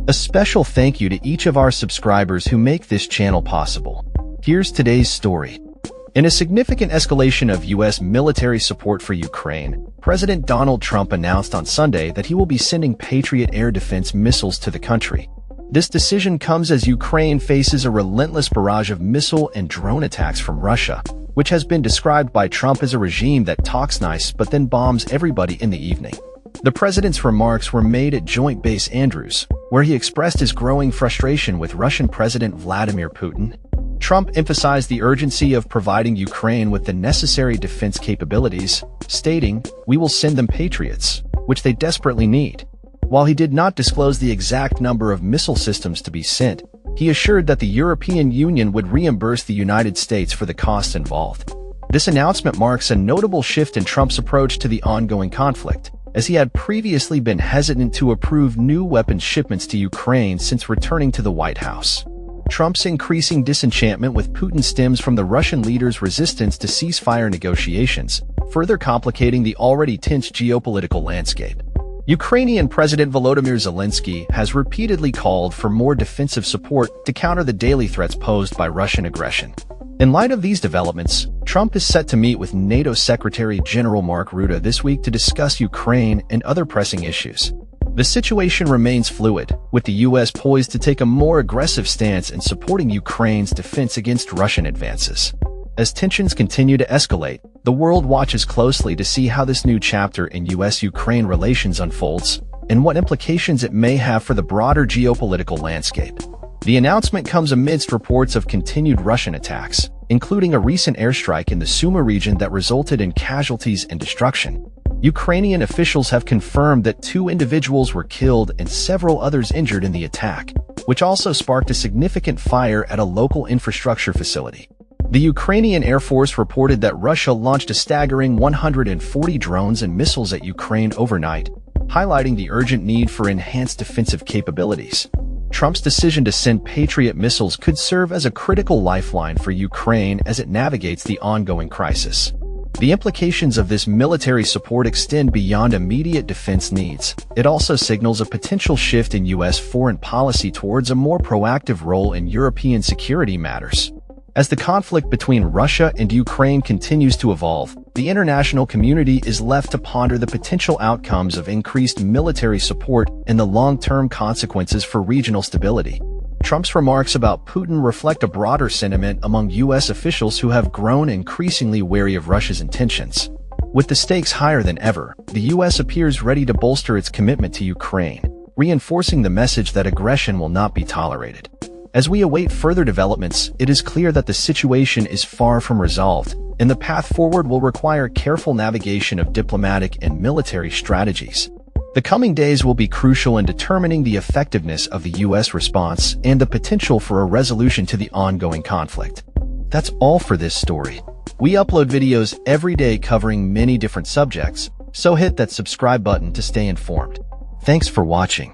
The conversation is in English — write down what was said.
A special thank you to each of our subscribers who make this channel possible. Here's today's story. In a significant escalation of U.S. military support for Ukraine, President Donald Trump announced on Sunday that he will be sending Patriot air defense missiles to the country. This decision comes as Ukraine faces a relentless barrage of missile and drone attacks from Russia, which has been described by Trump as a regime that talks nice but then bombs everybody in the evening. The president's remarks were made at Joint Base Andrews, where he expressed his growing frustration with Russian President Vladimir Putin. Trump emphasized the urgency of providing Ukraine with the necessary defense capabilities, stating, "We will send them Patriots, which they desperately need." While he did not disclose the exact number of missile systems to be sent, he assured that the European Union would reimburse the United States for the costs involved. This announcement marks a notable shift in Trump's approach to the ongoing conflict, as he had previously been hesitant to approve new weapons shipments to Ukraine since returning to the White House. Trump's increasing disenchantment with Putin stems from the Russian leader's resistance to ceasefire negotiations, further complicating the already tense geopolitical landscape. Ukrainian President Volodymyr Zelensky has repeatedly called for more defensive support to counter the daily threats posed by Russian aggression. In light of these developments, Trump is set to meet with NATO Secretary General Mark Rutte this week to discuss Ukraine and other pressing issues. The situation remains fluid, with the U.S. poised to take a more aggressive stance in supporting Ukraine's defense against Russian advances. As tensions continue to escalate, the world watches closely to see how this new chapter in U.S.-Ukraine relations unfolds and what implications it may have for the broader geopolitical landscape. The announcement comes amidst reports of continued Russian attacks, including a recent airstrike in the Sumy region that resulted in casualties and destruction. Ukrainian officials have confirmed that 2 individuals were killed and several others injured in the attack, which also sparked a significant fire at a local infrastructure facility. The Ukrainian Air Force reported that Russia launched a staggering 140 drones and missiles at Ukraine overnight, highlighting the urgent need for enhanced defensive capabilities. Trump's decision to send Patriot missiles could serve as a critical lifeline for Ukraine as it navigates the ongoing crisis. The implications of this military support extend beyond immediate defense needs. It also signals a potential shift in U.S. foreign policy towards a more proactive role in European security matters. As the conflict between Russia and Ukraine continues to evolve, the international community is left to ponder the potential outcomes of increased military support and the long-term consequences for regional stability. Trump's remarks about Putin reflect a broader sentiment among U.S. officials who have grown increasingly wary of Russia's intentions. With the stakes higher than ever, the U.S. appears ready to bolster its commitment to Ukraine, reinforcing the message that aggression will not be tolerated. As we await further developments, it is clear that the situation is far from resolved, and the path forward will require careful navigation of diplomatic and military strategies. The coming days will be crucial in determining the effectiveness of the U.S. response and the potential for a resolution to the ongoing conflict. That's all for this story. We upload videos every day covering many different subjects, so hit that subscribe button to stay informed. Thanks for watching.